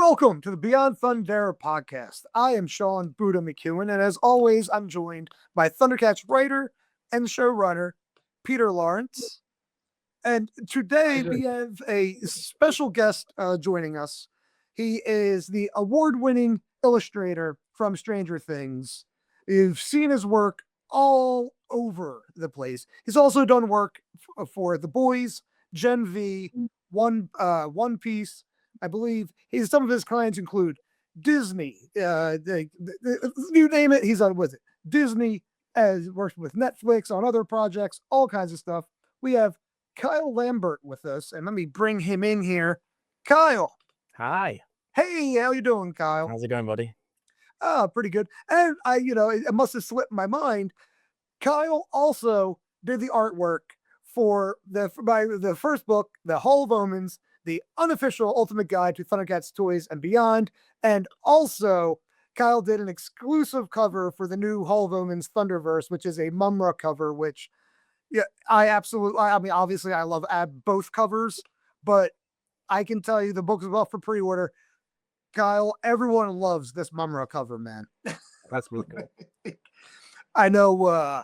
Welcome to the Beyond Thundera Podcast. I am Sean Buddha McEwen, and as always, I'm joined by ThunderCats writer and showrunner Peter Lawrence. And today we have a special guest joining us. He is the award-winning illustrator from Stranger Things. You've seen his work all over the place. He's also done work for The Boys, Gen V, One Piece. I believe some of his clients include Disney. You name it, he's on with it. Disney has worked with Netflix on other projects, all kinds of stuff. We have Kyle Lambert with us, and let me bring him in here. Kyle. Hi. Hey, how you doing, Kyle? How's it going, buddy? Pretty good. And it must have slipped my mind. Kyle also did the artwork for the first book, The Hall of Omens, the unofficial ultimate guide to ThunderCats toys and beyond. And also, Kyle did an exclusive cover for the new Hall of Omens Thunderverse, which is a Mumra cover, which, yeah, obviously I love both covers, but I can tell you the book is up for pre-order. Kyle, everyone loves this Mumra cover, man. That's really cool. I know. Well,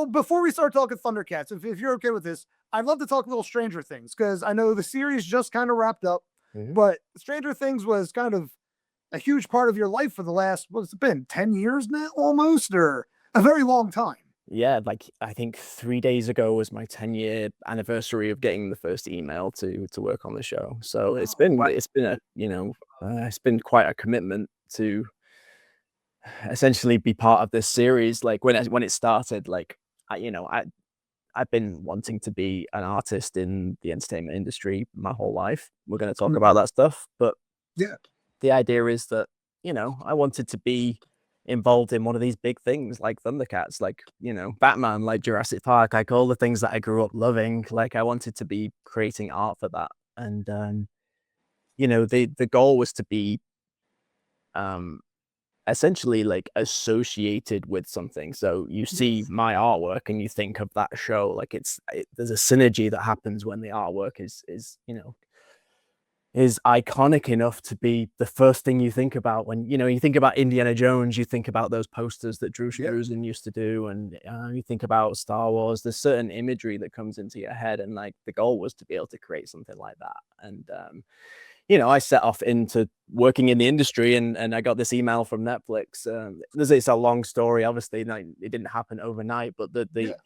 before we start talking ThunderCats, if you're okay with this, I'd love to talk a little Stranger Things, because I know the series just kind of wrapped up, but Stranger Things was kind of a huge part of your life for the last, what's it been, 10 years now almost, or a very long time. Yeah, like I think 3 days ago was my 10-year anniversary of getting the first email to work on the show. So it's been quite a commitment to essentially be part of this series. Like when it started, like I've been wanting to be an artist in the entertainment industry my whole life. We're going to talk about that stuff, but yeah, the idea is that I wanted to be involved in one of these big things like ThunderCats, like Batman, like Jurassic Park, like all the things that I grew up loving. Like I wanted to be creating art for that, and the goal was to be essentially like associated with something. So you see my artwork and you think of that show. Like there's a synergy that happens when the artwork is iconic enough to be the first thing you think about when you think about Indiana Jones. You think about those posters that Drew Struzan used to do, and you think about Star Wars. There's certain imagery that comes into your head, and like the goal was to be able to create something like that. And I set off into working in the industry, and I got this email from Netflix. It's a long story, obviously. It didn't happen overnight, but the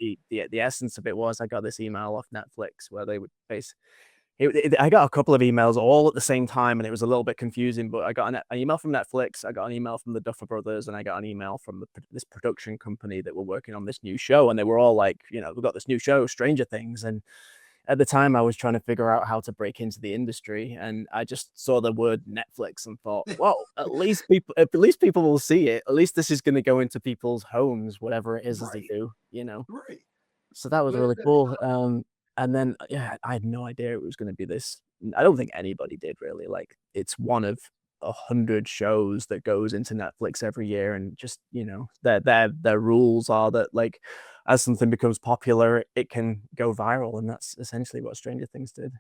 essence of it was I got this email off Netflix where they would I got a couple of emails all at the same time, and it was a little bit confusing, but I got an email from Netflix, I got an email from the Duffer Brothers, and I got an email from this production company that were working on this new show, and they were all like, we've got this new show, Stranger Things. And at the time I was trying to figure out how to break into the industry, and I just saw the word Netflix and thought, well, at least people will see it. At least this is going to go into people's homes, whatever it is as they do, Right. So that was really cool. And then, I had no idea it was going to be this. I don't think anybody did, really. Like, it's one of 100 shows that goes into Netflix every year, and just their rules are that, like, as something becomes popular, it can go viral, and that's essentially what Stranger Things did.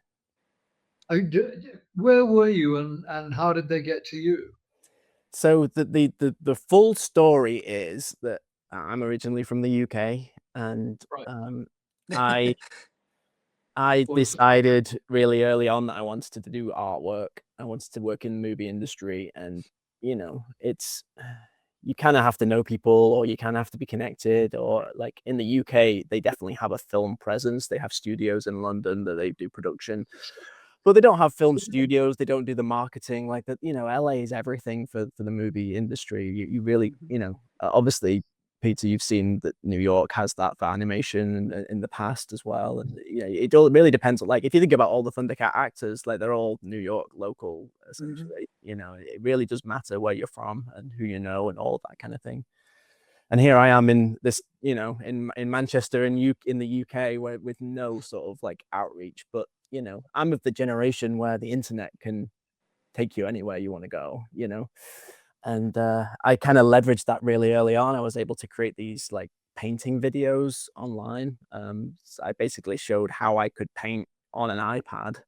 Where were you, and how did they get to you? So the full story is that I'm originally from the UK, and I decided really early on that I wanted to do artwork. I wanted to work in the movie industry, and you kind of have to know people, or you kind of have to be connected, or like in the UK, they definitely have a film presence. They have studios in London that they do production, but they don't have film studios. They don't do the marketing like that. LA is everything for the movie industry. You really, obviously, Peter, you've seen that New York has that for animation in the past as well. And it all really depends on, like, if you think about all the Thundercat actors, like, they're all New York local, essentially. It really does matter where you're from and who you know and all that kind of thing. And here I am in this, in Manchester in the UK, with no sort of like outreach. But I'm of the generation where the internet can take you anywhere you want to go. And I kind of leveraged that really early on. I was able to create these like painting videos online. So I basically showed how I could paint on an iPad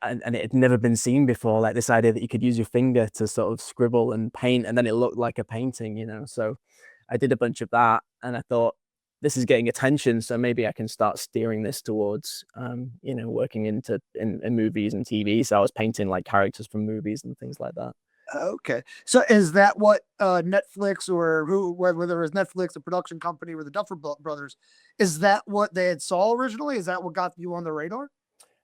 and it had never been seen before, like this idea that you could use your finger to sort of scribble and paint, and then it looked like a painting, so I did a bunch of that, and I thought, this is getting attention, so maybe I can start steering this towards working in movies and TV. So I was painting like characters from movies and things like that. Okay, so is that what Netflix, or whether it was Netflix, the production company, or the Duffer Brothers, is that what they had saw originally? Is that what got you on the radar?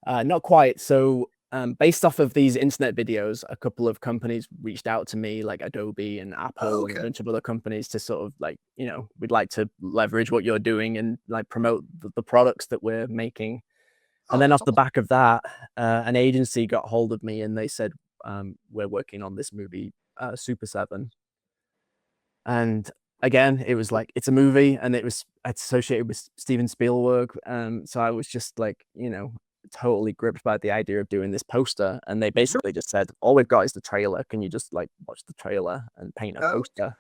Not quite. So based off of these internet videos, a couple of companies reached out to me, like Adobe and Apple and a bunch of other companies, to sort of like, we'd like to leverage what you're doing and like promote the products that we're making. And then off the back of that, an agency got hold of me and they said, we're working on this movie, Super 7. And again, it was like, it's a movie, and it's associated with Steven Spielberg. So I was just like, totally gripped by the idea of doing this poster. And they basically just said, all we've got is the trailer. Can you just like watch the trailer and paint a poster?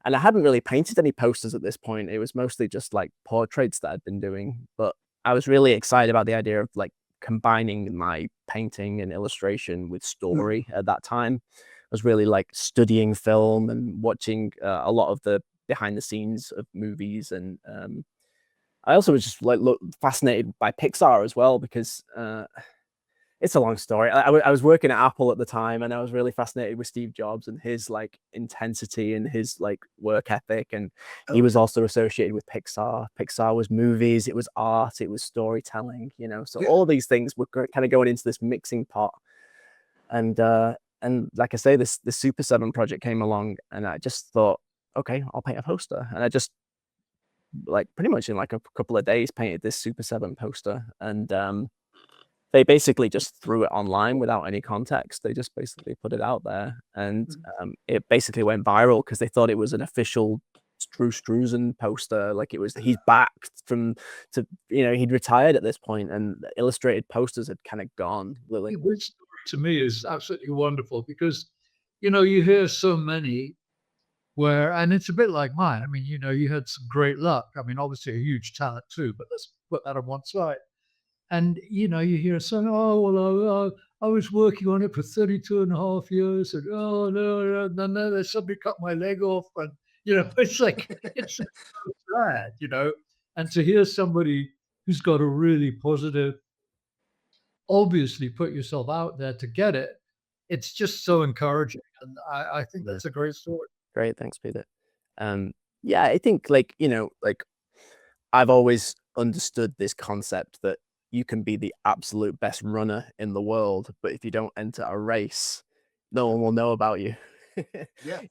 And I hadn't really painted any posters at this point. It was mostly just like portraits that I'd been doing. But I was really excited about the idea of like combining my painting and illustration with story at that time. I was really like studying film and watching a lot of the behind the scenes of movies. And I also was just like fascinated by Pixar as well, because it's a long story. I was working at Apple at the time, and I was really fascinated with Steve Jobs and his like intensity and his like work ethic. And he was also associated with Pixar. Pixar was movies, it was art, it was storytelling, so all of these things were kind of going into this mixing pot. And like I say, this Super 7 project came along, and I just thought, okay, I'll paint a poster. And I just like pretty much in like a couple of days painted this Super 7 poster. And they basically just threw it online without any context. They just basically put it out there, and it basically went viral because they thought it was an official Drew Struzan poster. Like he's back he'd retired at this point, and illustrated posters had kind of gone. Which to me is absolutely wonderful, because, you hear so many and it's a bit like mine. I mean, you had some great luck. I mean, obviously a huge talent too, but let's put that on one side. And, you hear a song, oh, well, I was working on it for 32 and a half years. And, oh, no, they suddenly cut my leg off. And, it's like, it's so sad, And to hear somebody who's got a really positive, obviously put yourself out there to get it, it's just so encouraging. And I think that's a great story. Great. Thanks, Peter. Yeah, I think like I've always understood this concept that you can be the absolute best runner in the world, but if you don't enter a race, no one will know about you.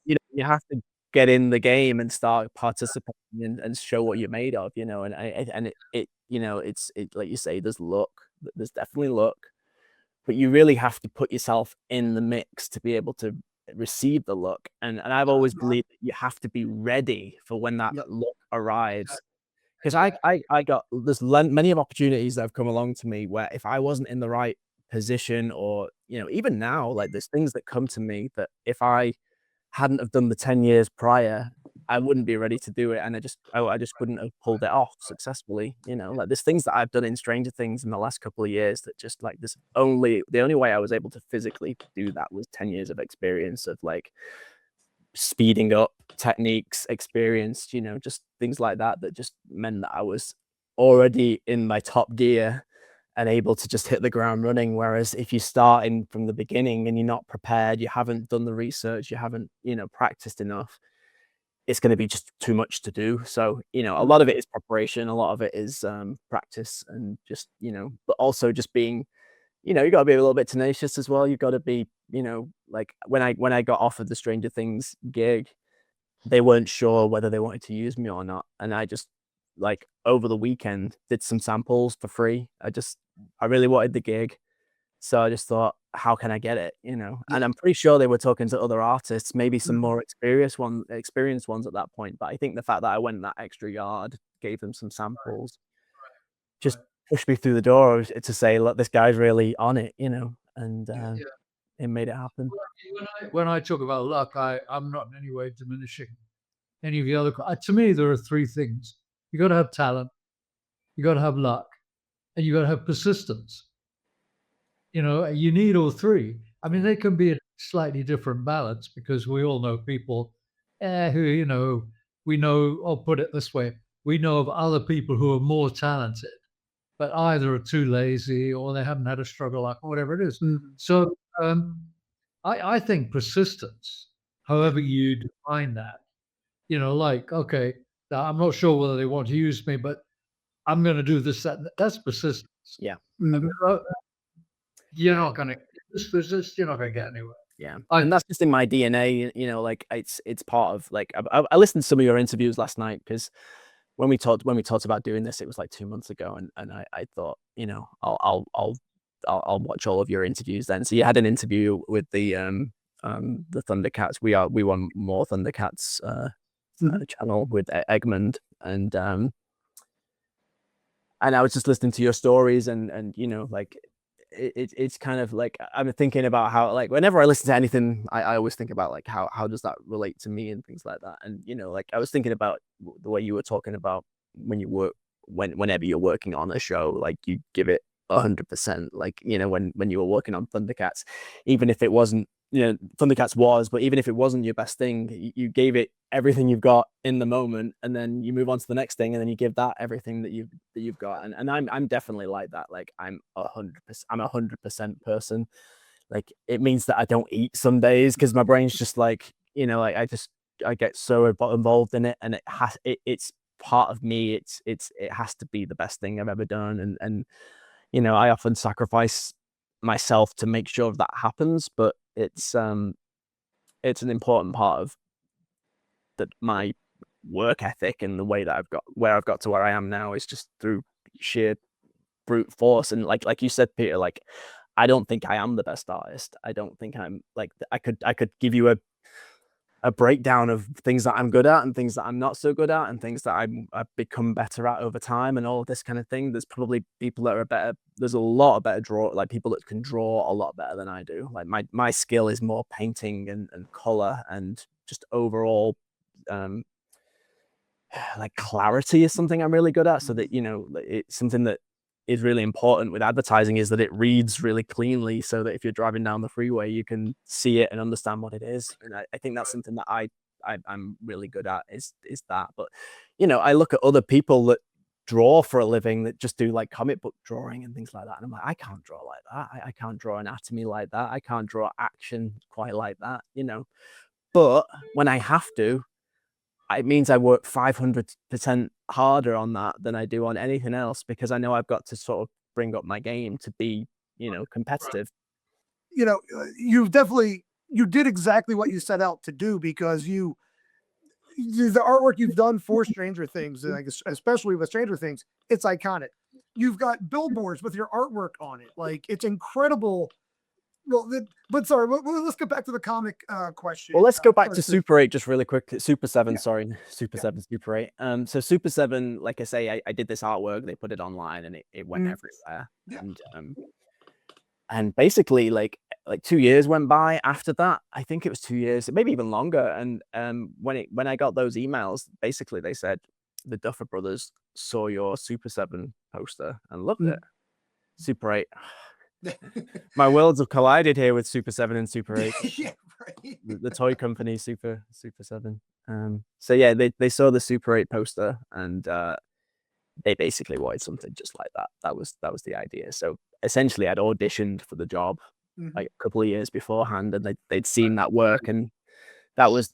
You have to get in the game and start participating and show what you're made of, and it's like you say, there's definitely luck, but you really have to put yourself in the mix to be able to receive the luck. And I've always believed that you have to be ready for when that luck arrives. Because I got many of opportunities that have come along to me where if I wasn't in the right position, or even now, like there's things that come to me that if I hadn't have done the 10 years prior, I wouldn't be ready to do it, and I just couldn't have pulled it off successfully. Like there's things that I've done in Stranger Things in the last couple of years that just like the only way I was able to physically do that was 10 years of experience of like speeding up techniques, experience, just things like that just meant that I was already in my top gear and able to just hit the ground running. Whereas if you start in from the beginning and you're not prepared, you haven't done the research, you haven't, practiced enough, it's going to be just too much to do. So, a lot of it is preparation, a lot of it is practice, and just, but also just being, you got to be a little bit tenacious as well. You've got to be, like when I got offered the Stranger Things gig, they weren't sure whether they wanted to use me or not. And I just like over the weekend did some samples for free. I really wanted the gig. So I just thought, how can I get it? And I'm pretty sure they were talking to other artists, maybe some more experienced ones at that point. But I think the fact that I went that extra yard, gave them some samples, just pushed me through the door to say, look, this guy's really on it, and it made it happen. When I talk about luck, I'm not in any way diminishing any of the other. To me, there are three things. You got to have talent, you got to have luck, and you got to have persistence. you need all three. I mean, they can be a slightly different balance because we all know people who, we know, I'll put it this way, we know of other people who are more talented, but either are too lazy or they haven't had a struggle like or whatever it is. So I think persistence, however you define that, like, okay, now I'm not sure whether they want to use me, but I'm going to do this, that's persistence. Yeah. You're not going to, you're not going to get anywhere. Yeah, and that's just in my DNA. Like it's part of like I listened to some of your interviews last night because when we talked about doing this, it was like 2 months ago, and I thought I'll watch all of your interviews then. So you had an interview with the ThunderCats. We won more ThunderCats channel with Egmont, and I was just listening to your stories and like. It's kind of like I'm thinking about how like whenever I listen to anything I always think about like how does that relate to me and things like that. And like I was thinking about the way you were talking about when you work whenever you're working on a show, like you give it 100%, like when you were working on ThunderCats, even if it wasn't ThunderCats was, but even if it wasn't your best thing, you gave it everything you've got in the moment, and then you move on to the next thing, and then you give that everything that you've got. And I'm definitely like that. Like I'm 100% person. Like it means that I don't eat some days because my brain's just like I get so involved in it, and it's part of me. It has to be the best thing I've ever done, and I often sacrifice myself to make sure that happens, but it's an important part of my work ethic, and the way that I've got to where I am now is just through sheer brute force. And like you said, Peter, like I don't think I am the best artist. I don't think I'm like I could give you a breakdown of things that I'm good at and things that I'm not so good at and things that I've become better at over time and all of this kind of thing. There's probably people that are better. There's a lot of better people that can draw a lot better than I do. Like my skill is more painting and color and just overall like clarity is something I'm really good at. So that it's something that is really important with advertising is that it reads really cleanly, so that if you're driving down the freeway you can see it and understand what it is. And I think that's something that I'm really good at is that. But I look at other people that draw for a living that just do like comic book drawing and things like that, and I'm like, I can't draw like that. I can't draw anatomy like that. I can't draw action quite like that, but when I have to, it means I work 500% harder on that than I do on anything else, because I know I've got to sort of bring up my game to be, competitive. You did exactly what you set out to do, because the artwork you've done for Stranger Things, like especially with Stranger Things, it's iconic. You've got billboards with your artwork on it. Like, it's incredible. Well, but sorry, let's get back to the comic question. Well, let's go back to Super 8 just really quick. Super 7, sorry. Super 7, Super 8. So Super 7, like I say, I did this artwork, they put it online, and it went everywhere. And basically like 2 years went by after that. I think it was 2 years, maybe even longer. And when I got those emails, basically they said the Duffer Brothers saw your Super 7 poster and loved it. Super 8. My worlds have collided here with Super 7 and Super 8. Yeah, right. The toy company, Super 7. So yeah, they saw the Super 8 poster, and they basically wanted something just like that. That was the idea. So essentially, I'd auditioned for the job like a couple of years beforehand, and they'd seen that work, and that was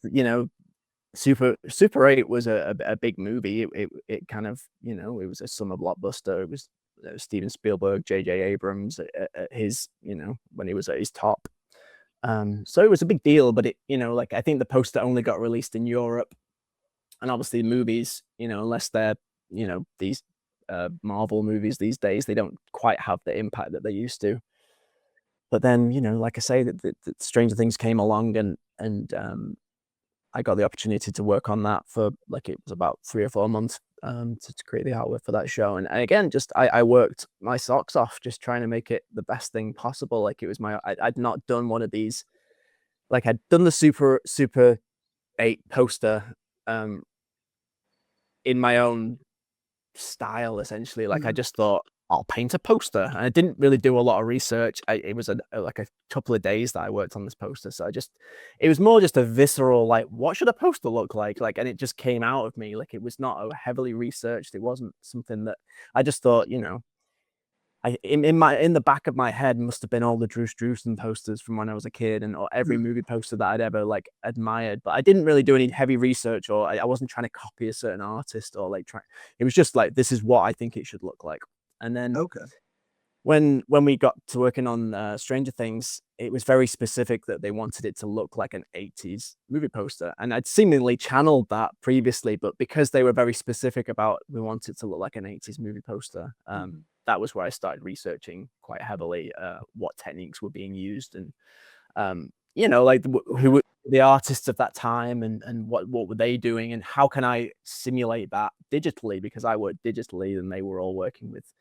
Super 8 was a big movie. It kind of it was a summer blockbuster. It was Steven Spielberg, J.J. Abrams at his when he was at his top. So it was a big deal, but it like I think the poster only got released in Europe, and obviously movies unless they're these Marvel movies these days, they don't quite have the impact that they used to. But then like I say, that Stranger Things came along, and I got the opportunity to work on that for like it was about 3 or 4 months to create the artwork for that show. And again, just I worked my socks off just trying to make it the best thing possible. Like it was I'd not done one of these. Like I'd done the Super 8 poster in my own style, essentially. Like I just thought I'll paint a poster. And I didn't really do a lot of research. It was like a couple of days that I worked on this poster. So it was more just a visceral, like, what should a poster look like? And it just came out of me. Like, it was not heavily researched. It wasn't something that I just thought, in the back of my head must have been all the Druce Drusen posters from when I was a kid, and or every movie poster that I'd ever like admired. But I didn't really do any heavy research, or I wasn't trying to copy a certain artist, or like try. It was just like, this is what I think it should look like. And then when we got to working on Stranger Things, it was very specific that they wanted it to look like an 80s movie poster. And I'd seemingly channeled that previously, but because they were very specific about we want it to look like an 80s movie poster, that was where I started researching quite heavily what techniques were being used, and like who were the artists of that time, and what were they doing, and how can I simulate that digitally, because I worked digitally and they were all working with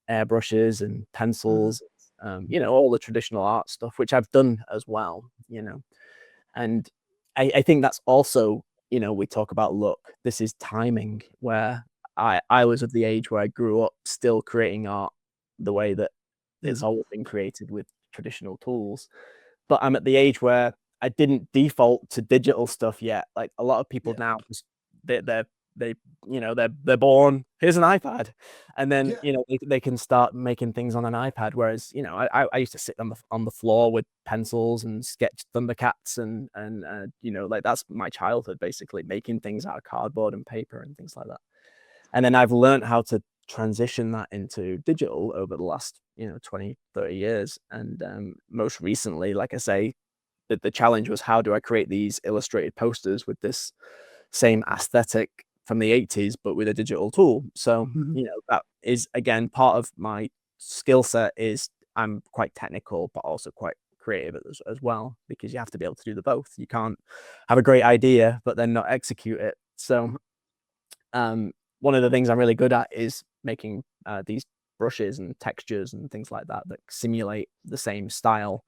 airbrushes and pencils, all the traditional art stuff, which I've done as well, and I think that's also, we talk about look, this is timing, where I was of the age where I grew up still creating art the way that it's always been created with traditional tools. But I'm at the age where I didn't default to digital stuff yet. Like a lot of people now, they're born, here's an iPad, and then they can start making things on an iPad. Whereas I used to sit on the floor with pencils and sketch ThunderCats, and like that's my childhood, basically making things out of cardboard and paper and things like that. And then I've learned how to transition that into digital over the last 20, 30 years. And most recently, like I say, the challenge was, how do I create these illustrated posters with this same aesthetic from the 80s but with a digital tool? So that is, again, part of my skill set. Is I'm quite technical but also quite creative as well, because you have to be able to do the both. You can't have a great idea but then not execute it. So one of the things I'm really good at is making these brushes and textures and things like that simulate the same style.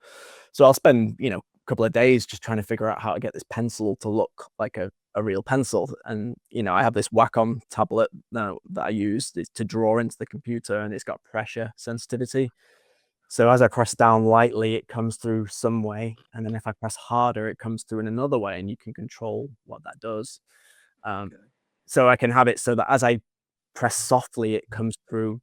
So I'll spend a couple of days just trying to figure out how to get this pencil to look like a real pencil. And I have this Wacom tablet now that I use to draw into the computer, and it's got pressure sensitivity. So as I press down lightly, it comes through some way, and then if I press harder, it comes through in another way, and you can control what that does. So I can have it so that as I press softly, it comes through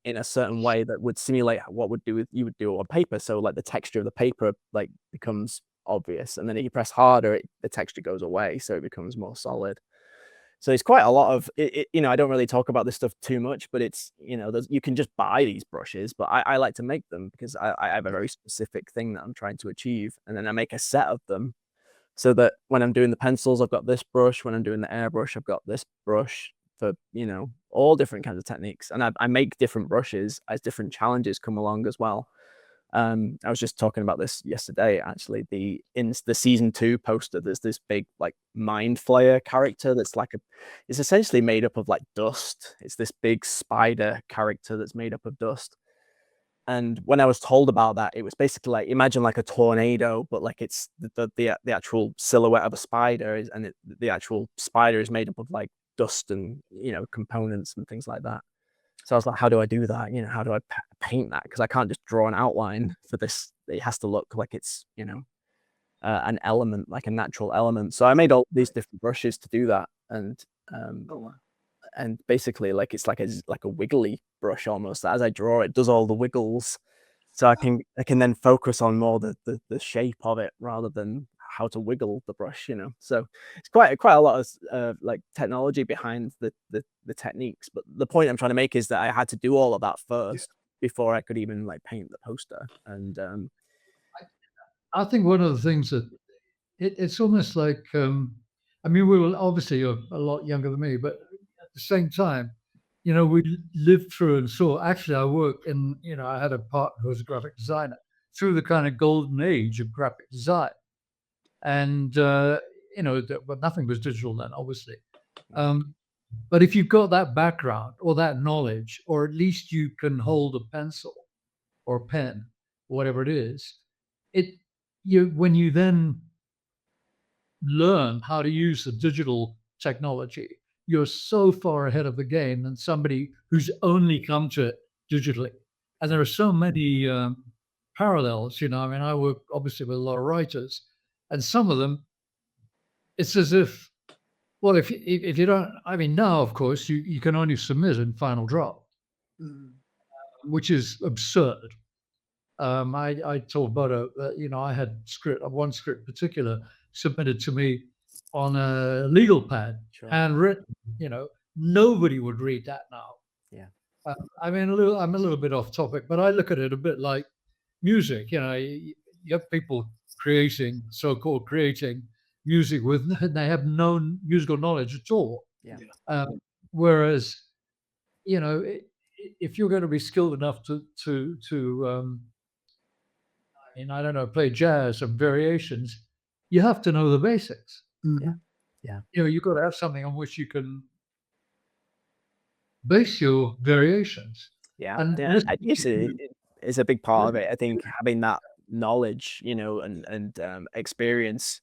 in a certain way that would simulate what you would do on paper. So like the texture of the paper like becomes obvious, and then if you press harder, the texture goes away, so it becomes more solid. So it's quite a lot of it. I don't really talk about this stuff too much, but it's you can just buy these brushes, but I like to make them because I have a very specific thing that I'm trying to achieve, and then I make a set of them. So that when I'm doing the pencils, I've got this brush. When I'm doing the airbrush, I've got this brush, for all different kinds of techniques. And I make different brushes as different challenges come along as well. I was just talking about this yesterday, actually. In the season 2 poster, there's this big like mind flayer character that's it's essentially made up of like dust. It's this big spider character that's made up of dust. And when I was told about that, it was basically like, imagine like a tornado, but like it's the actual silhouette of a spider, and the actual spider is made up of like dust and components and things like that. So I was like, how do I do that? How do I paint that? Because I can't just draw an outline for this. It has to look like it's an element, like a natural element. So I made all these different brushes to do that, and basically like it's like a wiggly brush almost. As I draw, it does all the wiggles, so I can then focus on more the shape of it rather than how to wiggle the brush. So it's quite a lot of like technology behind the techniques. But the point I'm trying to make is that I had to do all of that first before I could even like paint the poster. And I think one of the things that it's almost like I mean, we were obviously you're a lot younger than me, but at the same time, we lived through and saw. Actually, I worked in, I had a partner who was a graphic designer through the kind of golden age of graphic design, and but nothing was digital then, obviously. But if you've got that background or that knowledge, or at least you can hold a pencil or pen, whatever it is, when you then learn how to use the digital technology, you're so far ahead of the game than somebody who's only come to it digitally. And there are so many parallels, I mean, I work obviously with a lot of writers, and some of them, it's as if, well, if you don't, I mean, now, of course, you can only submit in Final Draft, which is absurd. I told Bodo that, I had one script particular submitted to me on a legal pad, handwritten, nobody would read that now. Yeah. I mean, I'm a little bit off topic, but I look at it a bit like music. You have people so-called creating music they have no musical knowledge at all. Yeah. Whereas, if you're going to be skilled enough to I mean, I don't know, play jazz or variations, you have to know the basics. Yeah. You've got to have something on which you can base your variations. Yeah. And It's a big part of it. I think having that knowledge, and experience,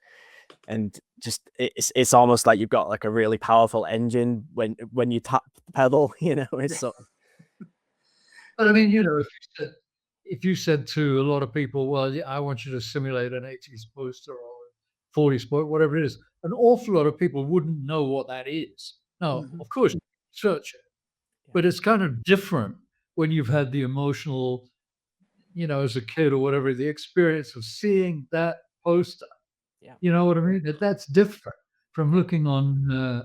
and just it's almost like you've got like a really powerful engine when you tap the pedal, it's so. But I mean, if you said to a lot of people, well, I want you to simulate an 80s poster or 40s poster, whatever it is, an awful lot of people wouldn't know what that is. Now, of course, you can search it, but it's kind of different when you've had the emotional, as a kid or whatever, the experience of seeing that poster. Yeah. You know what I mean? That's different from looking on,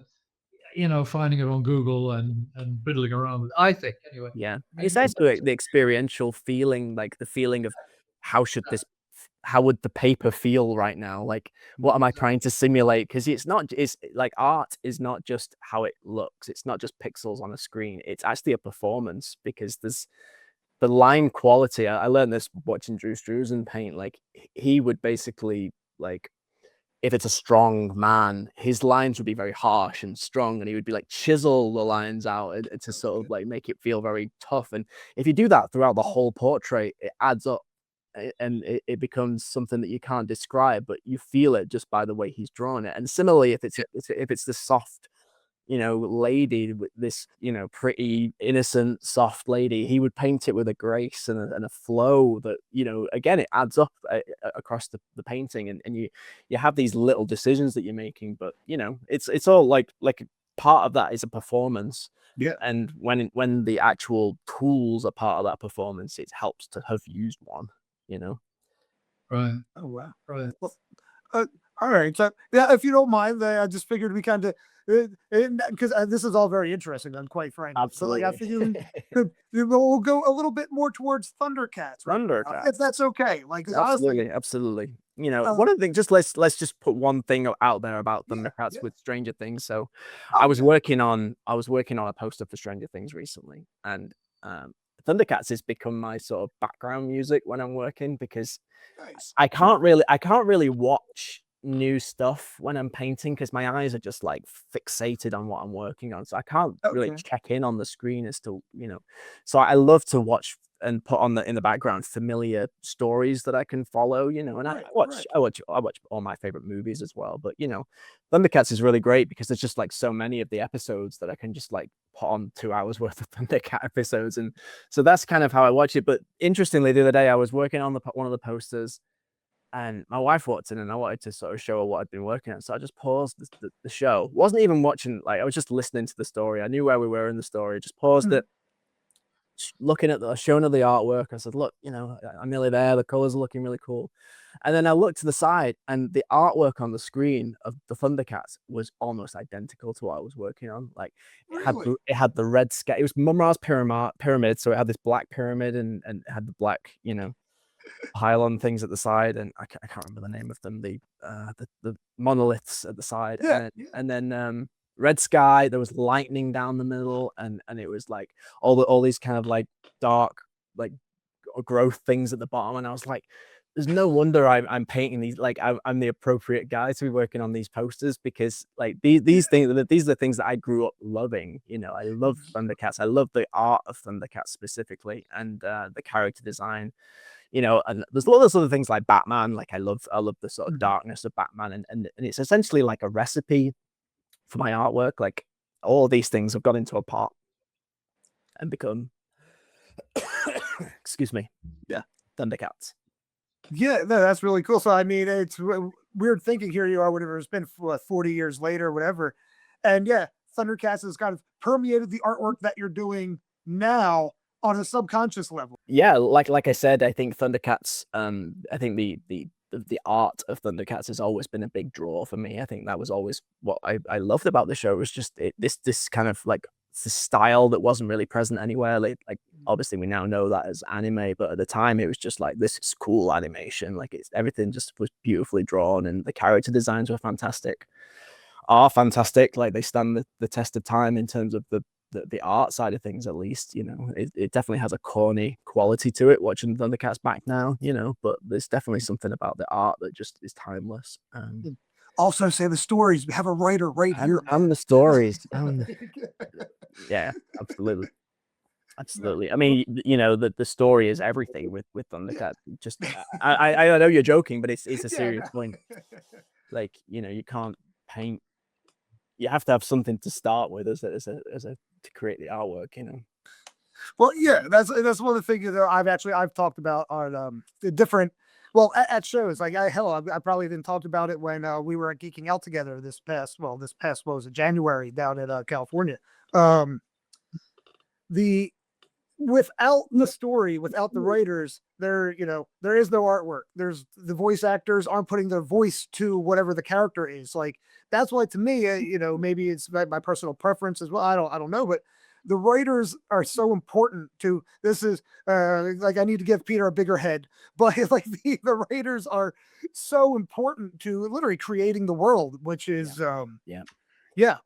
finding it on Google and fiddling around with it, I think, anyway. Yeah. It's actually the experiential feeling, like the feeling of how would the paper feel right now? Like, what am I trying to simulate? Because it's like art is not just how it looks. It's not just pixels on a screen. It's actually a performance, because there's the line quality. I learned this watching Drew Struzan paint. Like, he would basically, like, if it's a strong man, his lines would be very harsh and strong, and he would be like chisel the lines out to sort of like make it feel very tough. And if you do that throughout the whole portrait, it adds up, and it becomes something that you can't describe, but you feel it just by the way he's drawn it. And similarly, if it's the soft, lady with this, pretty innocent soft lady, he would paint it with a grace and a flow that, again, it adds up across the painting, and you have these little decisions that you're making, but it's all like part of that is a performance. Yeah. And when the actual tools are part of that performance, it helps to have used one. Right. Oh wow. Right. Well, all right. So yeah, if you don't mind, I just figured we kind of, because this is all very interesting, and quite frankly. Absolutely. So, like, I figured we'll go a little bit more towards ThunderCats. ThunderCats. If that's okay. Like, honestly, Absolutely. One of the things, let's just put one thing out there about ThunderCats with Stranger Things. So I was working on a poster for Stranger Things recently, and ThunderCats has become my sort of background music when I'm working, because I can't really watch new stuff when I'm painting, because my eyes are just like fixated on what I'm working on, so I can't really check in on the screen as to, so I love to watch and put on in the background familiar stories that I can follow, and I watch all my favorite movies as well. But ThunderCats is really great because there's just like so many of the episodes that I can just like put on 2 hours worth of ThunderCat episodes, and so that's kind of how I watch it. But interestingly, the other day I was working on one of the posters, and my wife walked in, and I wanted to sort of show her what I'd been working on. So I just paused the show. Wasn't even watching, like, I was just listening to the story. I knew where we were in the story. Just paused it, looking at showing her the artwork. I said, look, I'm nearly there. The colors are looking really cool. And then I looked to the side, and the artwork on the screen of the ThunderCats was almost identical to what I was working on. Like, it had the red sky. It was Mumra's pyramid. So it had this black pyramid, and it had the black, pylon things at the side, and I can't remember the name of them, the monoliths at the side, and then red sky. There was lightning down the middle, and it was like all these kind of like dark, like growth things at the bottom, and I was like, there's no wonder I'm painting these, like I'm the appropriate guy to be working on these posters, because like these things are the things that I grew up loving. I love ThunderCats. I love the art of ThunderCats specifically, and the character design. And there's a lot of other things like Batman. Like, I love the sort of darkness of Batman, and it's essentially like a recipe for my artwork. Like, all these things have got into a pot and become Excuse me. Yeah, ThunderCats. Yeah, no, that's really cool. So, I mean, it's weird thinking here you are, whatever, it's been 40 years later, or whatever. And yeah, ThunderCats has kind of permeated the artwork that you're doing now on a subconscious level. Yeah, like I said, I think ThunderCats, I think the art of ThunderCats has always been a big draw for me. I think that was always what I loved about the show, was just this kind of like the style that wasn't really present anywhere. Like obviously we now know that as anime, but at the time it was just like, this is cool animation. Like everything just was beautifully drawn, and the character designs were fantastic. Are fantastic. Like they stand the test of time in terms of the art side of things, at least. You know, it definitely has a corny quality to it watching ThunderCats back now, you know, but there's definitely something about the art that just is timeless. Also say the stories. We have a writer right here. I'm the stories. Yeah, absolutely. Absolutely. I mean, you know, the story is everything with ThunderCats. Just I know you're joking, but it's a serious point. Like, you know, you can't paint. You have to have something to start with as a to create the artwork, you know. Well, yeah, that's one of the things that I've talked about on the different, well, at shows. Like I probably didn't talk about it when we were geeking out together this past what was it, January, down in California. The Without the story, without the writers, there is no artwork. There's the voice actors aren't putting their voice to whatever the character is. Like that's why, to me, maybe it's my personal preference as well. I don't know, but the writers are so important to this. Is like, I need to give Peter a bigger head, but like the writers are so important to literally creating the world, which is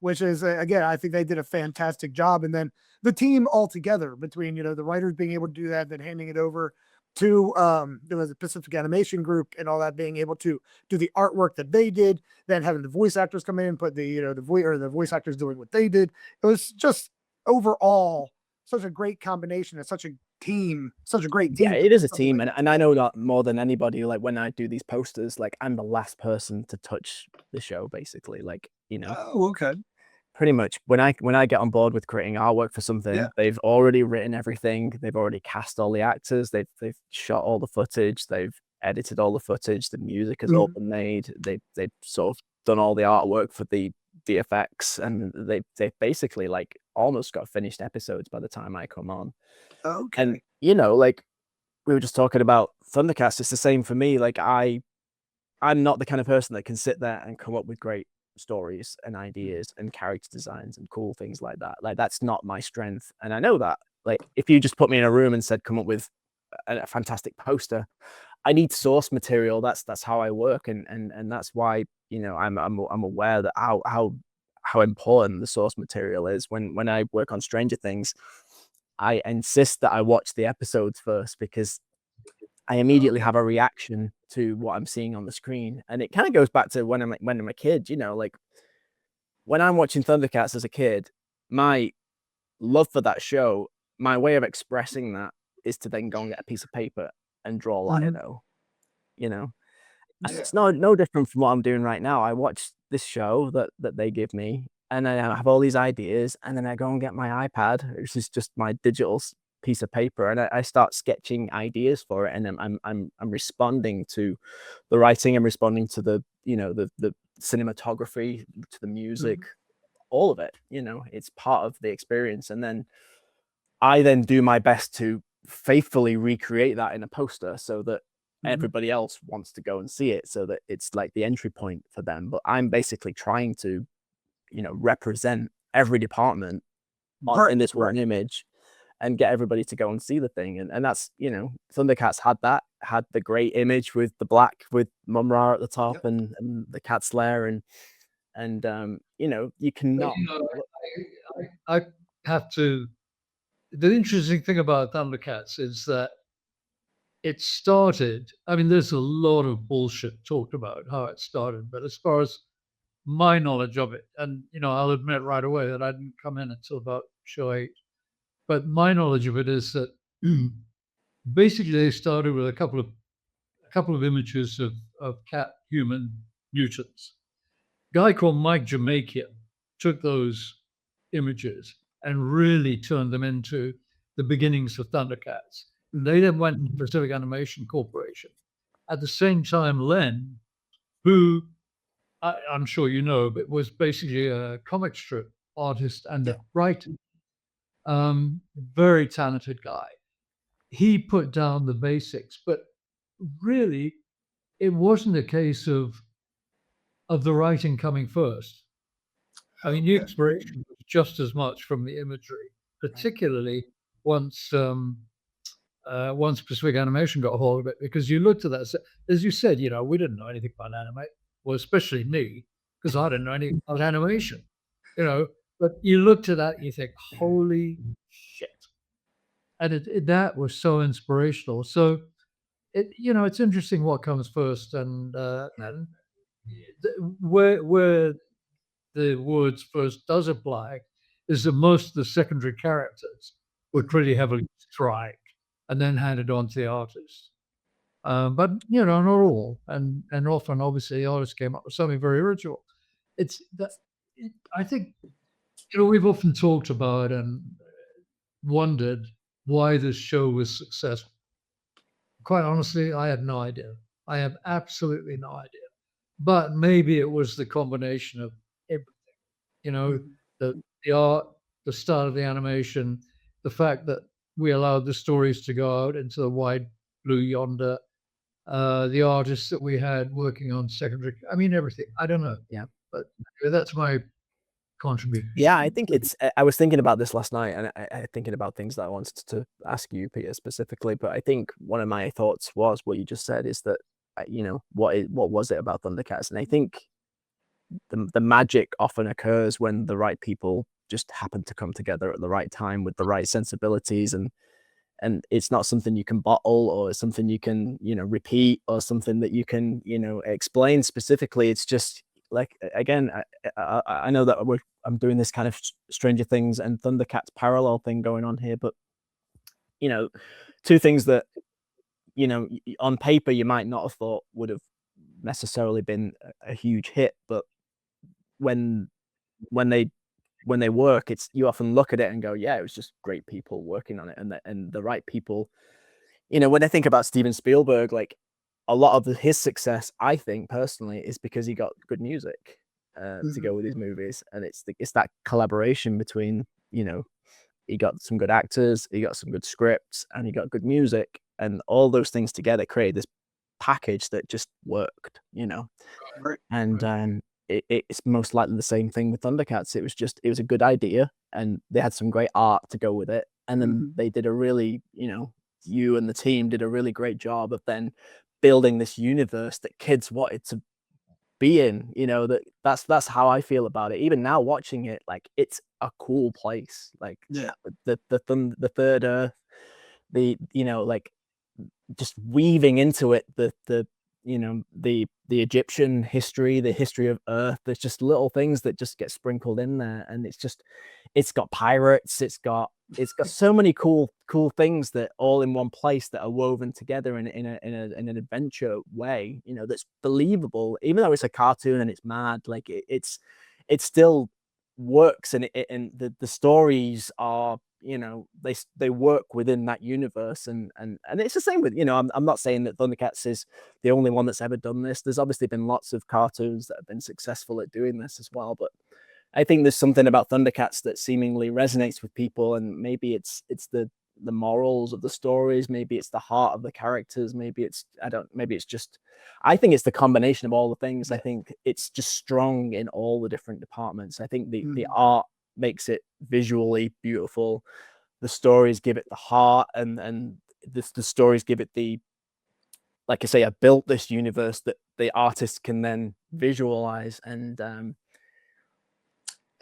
which is again, I think they did a fantastic job. And then the team altogether, between the writers being able to do that, then handing it over to the Pacific Animation Group and all that, being able to do the artwork that they did, then having the voice actors come in, put the voice actors doing what they did. It was just overall such a great combination and such a great team. Yeah, it is a team, and I know that more than anybody. Like when I do these posters, like I'm the last person to touch the show, basically. Like, you know. Oh, okay. Pretty much when I get on board with creating artwork for something, they've already written everything, they've already cast all the actors, they've shot all the footage, they've edited all the footage, the music has all been made, they've sort of done all the artwork for the VFX, and they've basically like almost got finished episodes by the time I come on. Okay. And like we were just talking about ThunderCats, it's the same for me. Like I'm not the kind of person that can sit there and come up with great stories and ideas and character designs and cool things like that. Like that's not my strength, and I know that. Like if you just put me in a room and said come up with a fantastic poster, I need source material. That's how I work, and that's why I'm aware that how important the source material is. When I work on Stranger Things, I insist that I watch the episodes first, because I immediately have a reaction to what I'm seeing on the screen. And it kind of goes back to when I'm a kid, like when I'm watching ThunderCats as a kid, my love for that show, my way of expressing that is to then go and get a piece of paper and draw Lion-O, And it's no different from what I'm doing right now. I watch this show that they give me, and I have all these ideas, and then I go and get my iPad, which is just my digital piece of paper, and I start sketching ideas for it, and then I'm responding to the writing, I'm responding to the the cinematography, to the music, all of it. It's part of the experience, and then I then do my best to faithfully recreate that in a poster so that everybody else wants to go and see it, so that it's like the entry point for them. But I'm basically trying to represent every department in this one image and get everybody to go and see the thing. And that's, ThunderCats had the great image with the black, with Mum-Ra at the top, and the cat's lair, and you cannot. I have to. The interesting thing about ThunderCats is that it started. I mean, there's a lot of bullshit talked about how it started, but as far as my knowledge of it, and I'll admit right away that I didn't come in until about show 8. But my knowledge of it is that basically they started with a couple of images of cat human mutants. A guy called Mike Jamaica took those images and really turned them into the beginnings of ThunderCats. They then went to Pacific Animation Corporation. At the same time, Len, who I'm sure you know, but was basically a comic strip artist and a writer, very talented guy. He put down the basics, but really, it wasn't a case of the writing coming first. I mean, the inspiration was just as much from the imagery, particularly once Pacific Animation got a hold of it, because you looked at that, as you said, you know, we didn't know anything about anime, well, especially me, because I didn't know anything about animation, you know, but you looked at that and you think, holy shit. And that was so inspirational. So, you know, it's interesting what comes first, and where the words first does apply is that most of the secondary characters were pretty heavily described and then handed on to the artists. But, you know, not all. And often, obviously, the artists came up with something very original. I think, you know, we've often talked about and wondered why this show was successful. Quite honestly, I have no idea. I have absolutely no idea. But maybe it was the combination of everything. You know, the art, the style of the animation, the fact that we allowed the stories to go out into the wide blue yonder, the artists that we had working on secondary, I mean, everything. I don't know. Yeah. But that's my contribution. Yeah, I think I was thinking about this last night, and I thinking about things that I wanted to ask you, Peter, specifically. But I think one of my thoughts was what you just said, is that, you know, what was it about ThunderCats? And I think the magic often occurs when the right people just happen to come together at the right time with the right sensibilities, and it's not something you can bottle, or something you can, you know, repeat, or something that you can, you know, explain specifically. It's just like, again, I know that I'm doing this kind of Stranger Things and ThunderCats parallel thing going on here, but, you know, two things that, you know, on paper you might not have thought would have necessarily been a huge hit, but when they work, you often look at it and go, yeah, it was just great people working on it, and the right people. You know, when I think about Steven Spielberg, like, a lot of his success, I think personally, is because he got good music to go with his movies, and it's that collaboration between, you know, he got some good actors, he got some good scripts, and he got good music, and all those things together created this package that just worked, you know. Right. And it's most likely the same thing with ThunderCats. It was a good idea, and they had some great art to go with it, and then they did a really, you know, you and the team did a really great job of then building this universe that kids wanted to be in. You know, that's how I feel about it. Even now watching it, like, it's a cool place. Like, the third Earth, you know, like, just weaving into it the you know, the Egyptian history, the history of Earth. There's just little things that just get sprinkled in there, and it's got pirates, it's got so many cool things that all in one place that are woven together in an adventure way, you know, that's believable, even though it's a cartoon and it's mad. Like, it still works, and the stories are, you know, they work within that universe, and it's the same with, you know, I'm not saying that ThunderCats is the only one that's ever done this. There's obviously been lots of cartoons that have been successful at doing this as well, but I think there's something about ThunderCats that seemingly resonates with people, and maybe it's the morals of the stories, maybe it's the heart of the characters, maybe it's just, I think it's the combination of all the things. I think it's just strong in all the different departments. I think the art makes it visually beautiful, the stories give it the heart, and the stories give it the, like I say, I built this universe that the artist can then visualize, and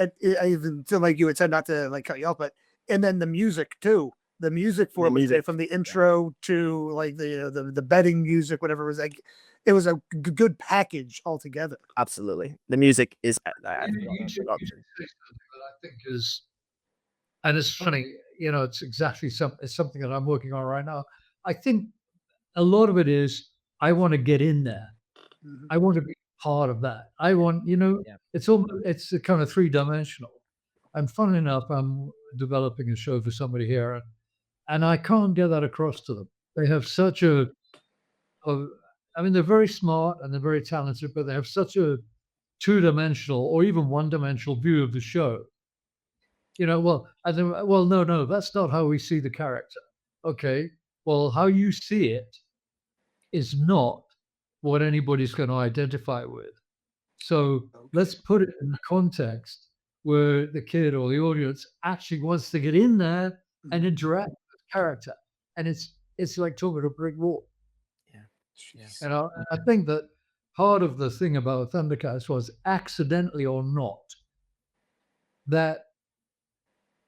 I even feel like you had said, not to like cut you off, but and then the music too. The music for it, from the intro to like the betting music, whatever it was, like, it was a good package altogether. Absolutely, the music is. I think is, and it's funny, you know, it's exactly it's something that I'm working on right now. I think a lot of it is, I want to get in there. I want to be part of that. I want, you know, it's a kind of 3-dimensional. And funnily enough, I'm developing a show for somebody here, And I can't get that across to them. They have such I mean, they're very smart and they're very talented, but they have such a two-dimensional or even one-dimensional view of the show. Well, and then, well, no, that's not how we see the character. Okay, well, how you see it is not what anybody's going to identify with. So let's put it in the context where the kid or the audience actually wants to get in there and interact with the character. And it's like talking to a brick wall. Yeah. And I think that part of the thing about ThunderCats was, accidentally or not, that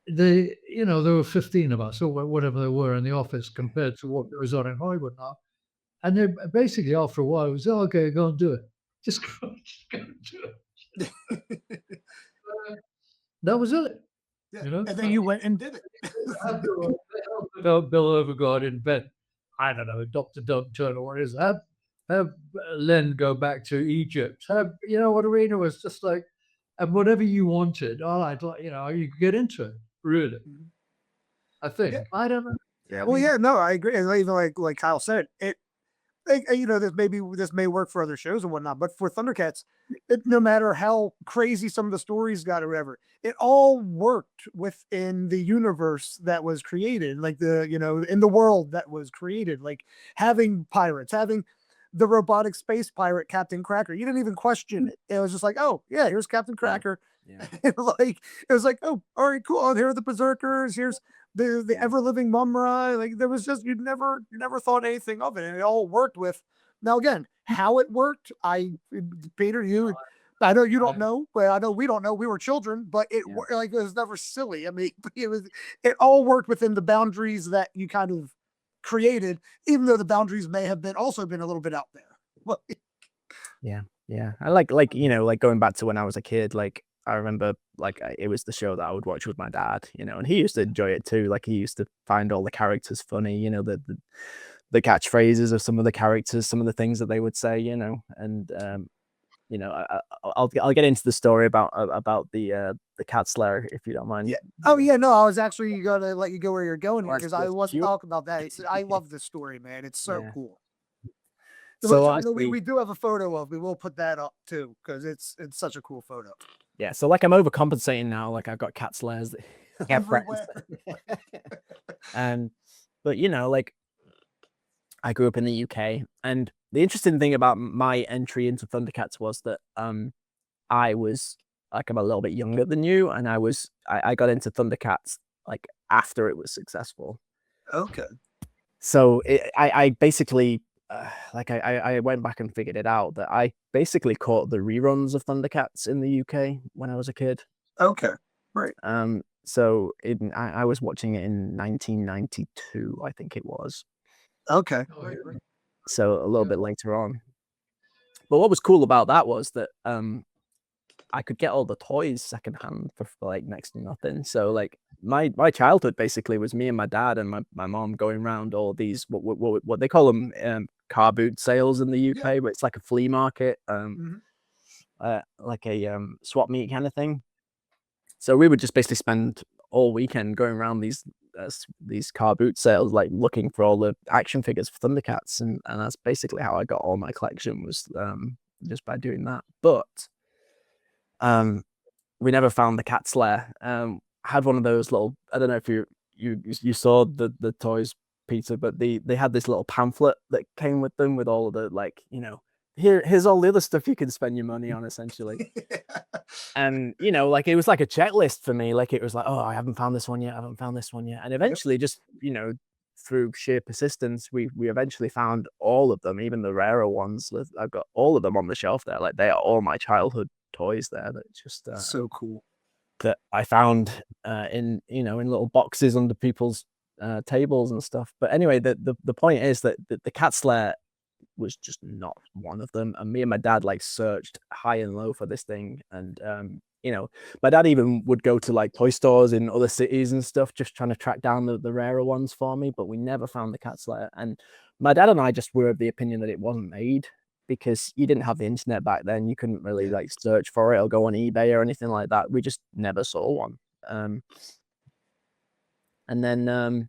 there were 15 of us or whatever there were in the office compared to what goes on in Hollywood now. And then basically after a while it was, oh, okay, go and do it. Just go and do it. That was it. Yeah. And then you went and did it. Bill Overgard invent, I don't know, Dr. Doug-Turner, what is that? Have Len go back to Egypt. What I mean? It was just like, and whatever you wanted, I'd like, you could get into it, really. I think. Yeah. I don't know. Yeah. Well, yeah, no, I agree. Even like Kyle said, this may work for other shows and whatnot, but for ThunderCats, no matter how crazy some of the stories got or whatever, it all worked within the universe that was created, like in the world that was created, like having pirates, having the robotic space pirate Captain Cracker. You didn't even question it. It was just like, oh yeah, here's Captain Cracker. Yeah. It was like, oh, all right, cool. Oh, here are the berserkers. Here's the ever living Mumra. Like there was just, you never thought anything of it, and it all worked with. Now again, how it worked, Peter, I know you don't know, but I know we don't know. We were children, but it was never silly. I mean, it all worked within the boundaries that you kind of created, even though the boundaries may have been a little bit out there. Yeah. I like going back to when I was a kid, like I remember it was the show that I would watch with my dad, and he used to enjoy it too. Like he used to find all the characters funny, the catchphrases of some of the characters, some of the things that they would say, and I'll get into the story about the cat slayer if you don't mind. Yeah. Oh yeah, no, I was actually gonna let you go where you're going here because I wasn't talking about that. I love this story, man. It's so cool. So we do have a photo of. We will put that up too because it's such a cool photo. Yeah. So like I'm overcompensating now. Like I've got cat slayers everywhere. But like I grew up in the UK, and the interesting thing about my entry into ThunderCats was that I was like, I'm a little bit younger than you, and I got into ThunderCats like after it was successful. Okay. So I basically I went back and figured it out that I basically caught the reruns of ThunderCats in the UK when I was a kid. Okay. Right. So I was watching it in 1992, I think it was. Okay. So a little bit later on. But what was cool about that was that I could get all the toys secondhand for like next to nothing. So like my childhood basically was me and my dad and my mom going around all these what they call them car boot sales in the UK, but it's like a flea market, like a swap meet kind of thing. So we would just basically spend all weekend going around these car boot sales, like looking for all the action figures for ThunderCats, and that's basically how I got all my collection, was just by doing that. But we never found the cat slayer. I had one of those little, I don't know if you saw the toys, Peter, but they had this little pamphlet that came with them with all of the, like, here's all the other stuff you can spend your money on, essentially. And like it was like a checklist for me. Like it was like, oh, I haven't found this one yet, and eventually just through sheer persistence, we eventually found all of them, even the rarer ones. I've got all of them on the shelf there. Like they are all my childhood toys there. That's just so cool, that I found in in little boxes under people's tables and stuff. But anyway, the point is that the cat slayer was just not one of them, and me and my dad like searched high and low for this thing, and my dad even would go to like toy stores in other cities and stuff, just trying to track down the rarer ones for me, but we never found the cat slayer. And my dad and I just were of the opinion that it wasn't made, because you didn't have the internet back then. You couldn't really like search for it or go on eBay or anything like that. We just never saw one. And then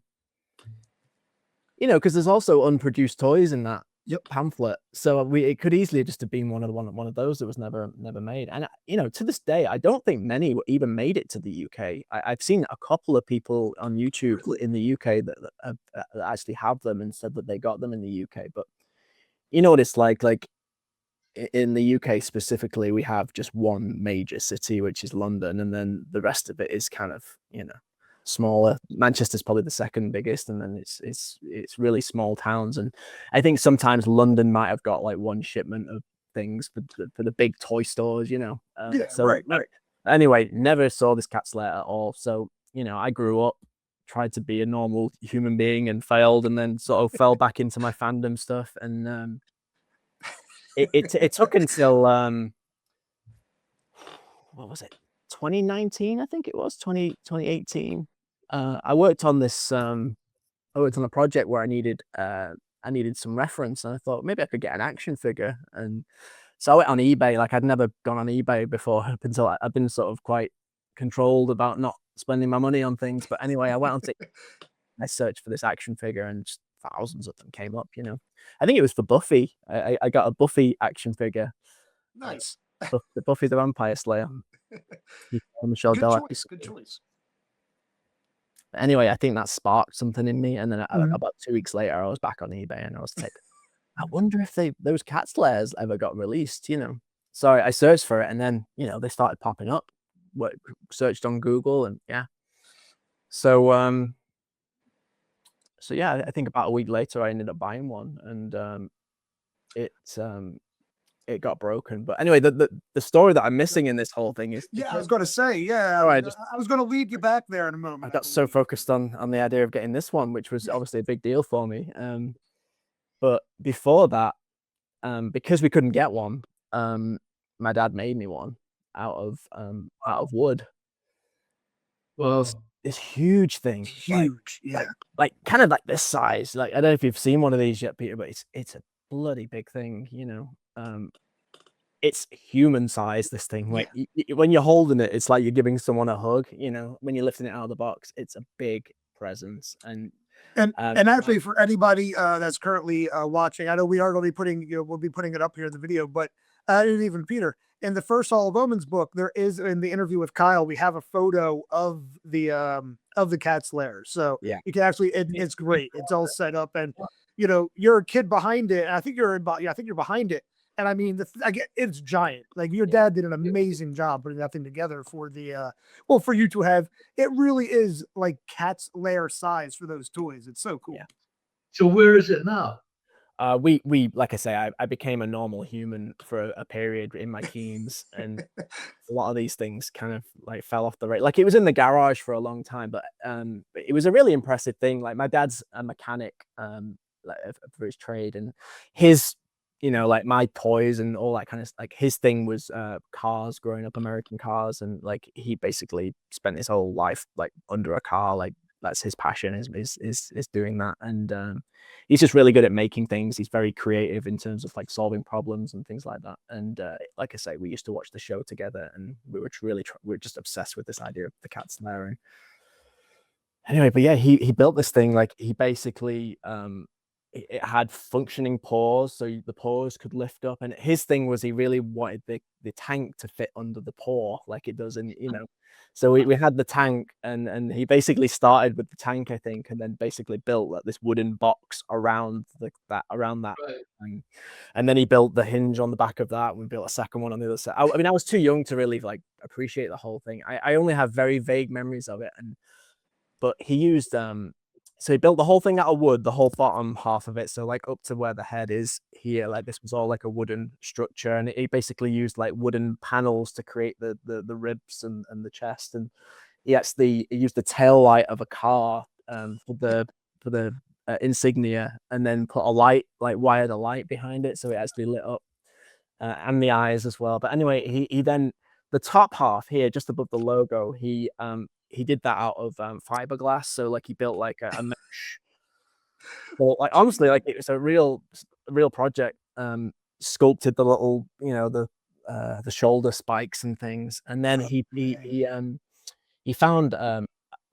because there's also unproduced toys in that Yep. pamphlet, so it could easily just have been one of those that was never made. And to this day, I don't think many even made it to the UK. I've seen a couple of people on YouTube in the UK that actually have them and said that they got them in the UK. But you know what it's like in the UK specifically, we have just one major city, which is London, and then the rest of it is kind of smaller. Manchester's probably the second biggest, and then it's really small towns. And I think sometimes London might have got like one shipment of things for the big toy stores, Right. Anyway, never saw this cat's lair at all. So I grew up, tried to be a normal human being and failed, and then sort of fell back into my fandom stuff. And it took until what was it, 2019? I think it was 2018. I worked on this. I worked on a project where I needed some reference, and I thought maybe I could get an action figure. And so I went on eBay. Like I'd never gone on eBay before up until I've been sort of quite controlled about not spending my money on things. But anyway, I went on to I searched for this action figure, and just thousands of them came up. I think it was for Buffy. I got a Buffy action figure. Nice. Buffy the Vampire Slayer. Michelle Good choice. Anyway, I think that sparked something in me, and then about 2 weeks later, I was back on eBay, and I was like, I wonder if those cat slayers ever got released. So I searched for it, and then they started popping up. Searched on Google, and so yeah, I think about a week later, I ended up buying one, and it got broken. But anyway, the story that I'm missing in this whole thing is I was going to say, I was going to lead you back there in a moment. I got so focused on the idea of getting this one, which was obviously a big deal for me. But before that, because we couldn't get one, my dad made me one out of wood. Well, this huge thing, huge, like kind of like this size. Like I don't know if you've seen one of these yet, Peter, but it's a bloody big thing. It's human size, this thing. Like when you're holding it, it's like you're giving someone a hug. When you're lifting it out of the box, it's a big presence. And actually, for anybody that's currently watching, I know we are going to be putting we'll be putting it up here in the video, but and even Peter, in the first Hall of Omens book, there is, in the interview with Kyle, we have a photo of the cat's lair. So you can actually it's great. It's all set up, and you're a kid behind it. And I think you're behind it. And I mean, it's giant. Like your dad did an amazing job putting that thing together for for you to have. It really is like cat's lair size for those toys. It's so cool. So where is it now? We like I say, I became a normal human for a period in my teens, and a lot of these things kind of like fell off the radar. Like it was in the garage for a long time, but it was a really impressive thing. Like my dad's a mechanic, for his trade, and his like my toys and all that kind of, like his thing was cars, growing up, American cars, and like he basically spent his whole life like under a car. Like that's his passion, is doing that. And he's just really good at making things. He's very creative in terms of like solving problems and things like that. And like I say, we used to watch the show together, and we were just obsessed with this idea of the cat's lair. And anyway, but yeah, he built this thing. Like he basically it had functioning paws, so the paws could lift up. And his thing was he really wanted the tank to fit under the paw, like it does in so we had the tank, and he basically started with the tank, I think, and then basically built like this wooden box around that Right. and then he built the hinge on the back of that, and we built a second one on the other side. I mean, I was too young to really like appreciate the whole thing. I only have very vague memories of it, but he used so he built the whole thing out of wood, the whole bottom half of it. So like up to where the head is here, like this was all like a wooden structure. And he basically used like wooden panels to create the ribs and the chest. And he used the tail light of a car for the insignia, and then put a light, like wired a light behind it, so it actually lit up, and the eyes as well. But anyway, he then, the top half here, just above the logo, he did that out of fiberglass. So like he built like a mesh. Well, like honestly, like it was a real project. Sculpted the little, the shoulder spikes and things, and then he found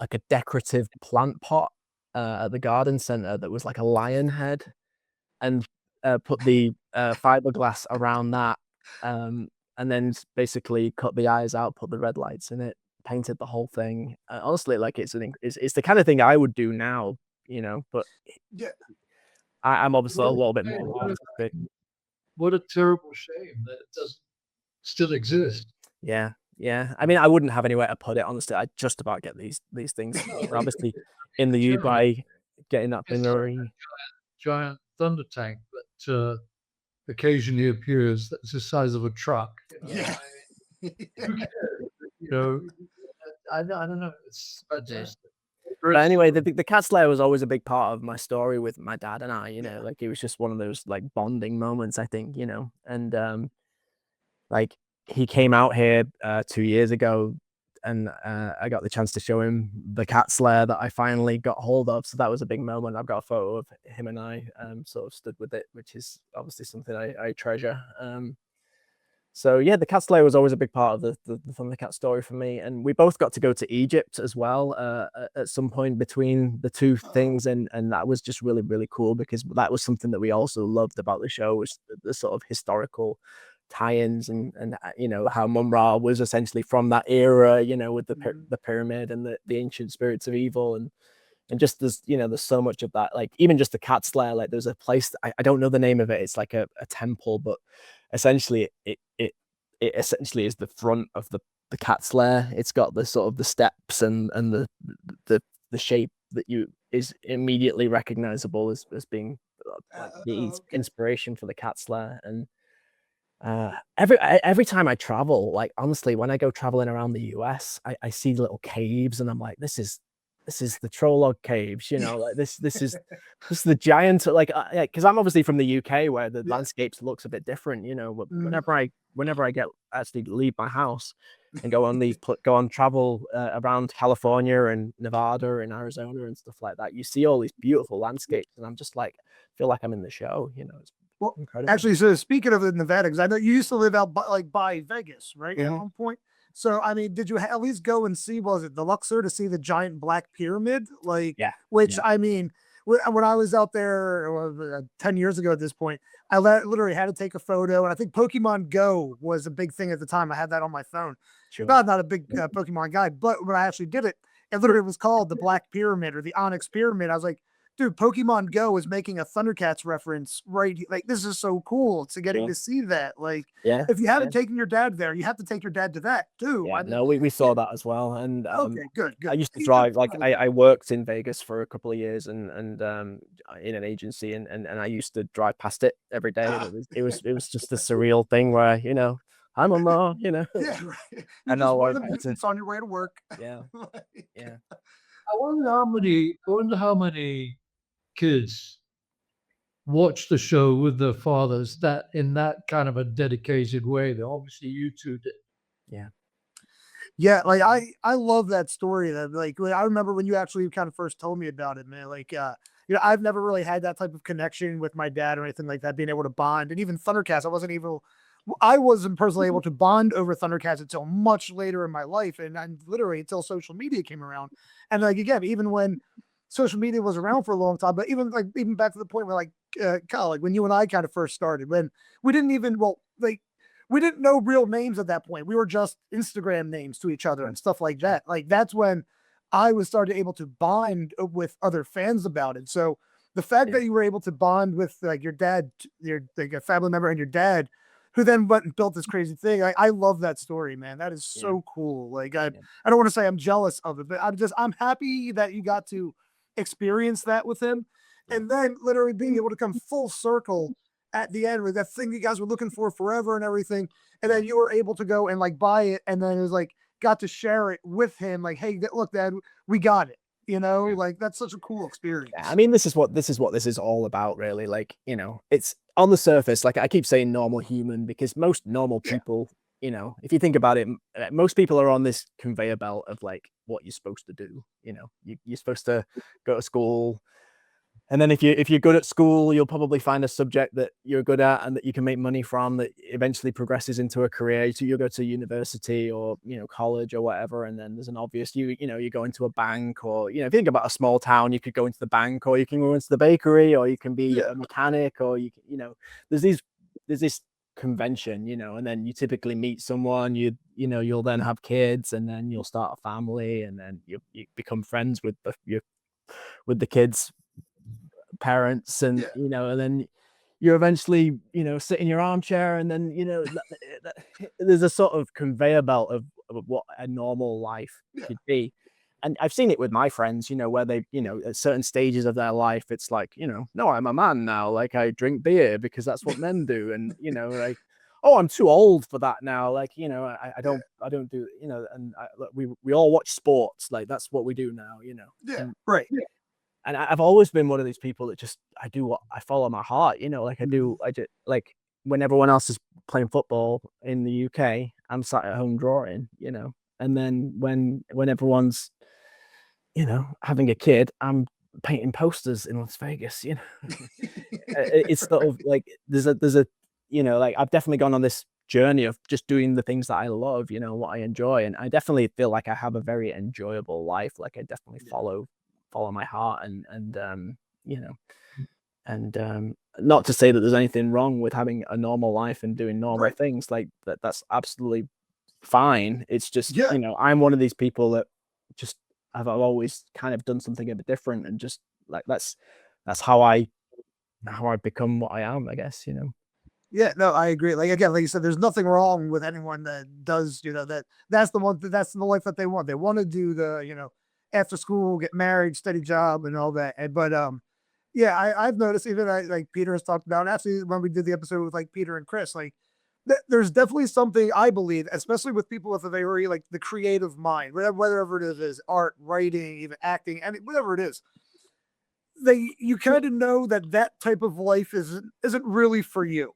like a decorative plant pot at the garden center that was like a lion head, and put the fiberglass around that, and then basically cut the eyes out, put the red lights in it, painted the whole thing. Honestly, like it's the kind of thing I would do now, but Yeah. I'm obviously a little bit Hey, more artistic. what a terrible shame that it doesn't still exist. Yeah. I mean, I wouldn't have anywhere to put it. Honestly, I just about get these things. We're obviously in the U by getting that thing It's like already. giant thunder tank that occasionally appears that's the size of a truck. Yeah. You know, I don't know. It's fantastic. But anyway, the cat slayer was always a big part of my story with my dad and I. Like it was just one of those like bonding moments, I think. And like he came out here 2 years ago, and I got the chance to show him the cat slayer that I finally got hold of. So that was a big moment. I've got a photo of him and I sort of stood with it, which is obviously something I treasure. So yeah, the cat slayer was always a big part of the Thundercat story for me, and we both got to go to Egypt as well at some point between the two things, and that was just really, really cool, because that was something that we also loved about the show, was the sort of historical tie-ins, and how Mun-Ra was essentially from that era, with the pyramid and the ancient spirits of evil, and just there's so much of that. Like even just the cat slayer, like there's a place I don't know the name of it. It's like a temple, but essentially it essentially is the front of the cat slayer. It's got the sort of the steps and the shape that is immediately recognizable as being like the inspiration for the cat slayer. And every time I travel, like honestly, when I go traveling around the US, I see little caves, and I'm like, this is the Trolog caves, like this is the giant, like, because I'm obviously from the UK, where the landscapes looks a bit different, but whenever I actually leave my house and go on travel around California and Nevada and Arizona and stuff like that, you see all these beautiful landscapes, and I'm just like, feel like I'm in the show, it's incredible. Actually, so speaking of Nevada, because I know you used to live out by Vegas, right? At one point. So, I mean, did you at least go and see, was it the Luxor, to see the giant black pyramid? Like, which, I mean, when I was out there 10 years ago at this point, I literally had to take a photo. And I think Pokemon Go was a big thing at the time. I had that on my phone. Sure. I'm not a big Pokemon guy, but when I actually did it, it literally was called the Black Pyramid or the Onyx Pyramid. I was like, dude, Pokemon Go is making a Thundercats reference, right? Like, this is so cool to getting to see that. Like, if you haven't taken your dad there, you have to take your dad to that too. Yeah, no, we saw that as well. And okay, good. I used to drive, like I worked in Vegas for a couple of years, and in an agency, and I used to drive past it every day. And it was just a surreal thing where, I'm on there, Yeah, right. And now it's on your way to work. Yeah. I wonder how many kids watch the show with their fathers that in that kind of a dedicated way that obviously you two did. Yeah, like I love that story. That like I remember when you actually kind of first told me about it, man. Like I've never really had that type of connection with my dad or anything like that, being able to bond. And even Thundercats, I wasn't personally able to bond over Thundercats until much later in my life, and literally until social media came around. And like again, even when social media was around for a long time, but even back to the point where Kyle, like when you and I kind of first started, when we didn't even we didn't know real names at that point. We were just Instagram names to each other and stuff like that. Like that's when I was started able to bond with other fans about it. So the fact that you were able to bond with like your dad, a family member, and your dad, who then went and built this crazy thing. I love that story, man. That is so cool. Like I don't want to say I'm jealous of it, but I'm happy that you got to experience that with him, and then literally being able to come full circle at the end with that thing you guys were looking for forever and everything, and then you were able to go and like buy it, and then it was like got to share it with him, like, hey, look, Dad, we got it. Like that's such a cool experience. I mean, this is what this is all about, really. Like, it's on the surface, like I keep saying normal human, because most normal people, if you think about it, most people are on this conveyor belt of like what you're supposed to do. You're supposed to go to school, And then if you're good at school, you'll probably find a subject that you're good at and that you can make money from that eventually progresses into a career. So you'll go to university or, college or whatever. And then there's an obvious, you go into a bank, or, if you think about a small town, you could go into the bank, or you can go into the bakery, or you can be a mechanic, or there's this convention, and then you typically meet someone, you'll then have kids, and then you'll start a family, and then you become friends with the kids' parents, and and then you eventually sit in your armchair, and then there's a sort of conveyor belt of what a normal life should be. And I've seen it with my friends, where they, at certain stages of their life, it's like, no, I'm a man now, like I drink beer because that's what men do, and like, oh, I'm too old for that now, like I don't do, and we all watch sports, like that's what we do now, right. And I've always been one of these people that just, I follow my heart, like I just, like when everyone else is playing football in the UK, I'm sat at home drawing, and then when everyone's, having a kid, I'm painting posters in Las Vegas, It's sort of like, there's a, like I've definitely gone on this journey of just doing the things that I love, what I enjoy. And I definitely feel like I have a very enjoyable life. Like I definitely follow my heart, and not to say that there's anything wrong with having a normal life and doing normal things, like that's absolutely fine. It's just, I'm one of these people that just, I've always kind of done something a bit different, and just like, that's how I become what I am, I guess, Yeah, no, I agree. Like, again, like you said, there's nothing wrong with anyone that does, that's the life that they want. They want to do the, after school, get married, steady job, and all that. But yeah, I've noticed, even like Peter has talked about, actually when we did the episode with like Peter and Chris, like there's definitely something, I believe, especially with people with a very like the creative mind, whatever it is art, writing, even acting, and whatever it is. You kind of know that type of life isn't really for you.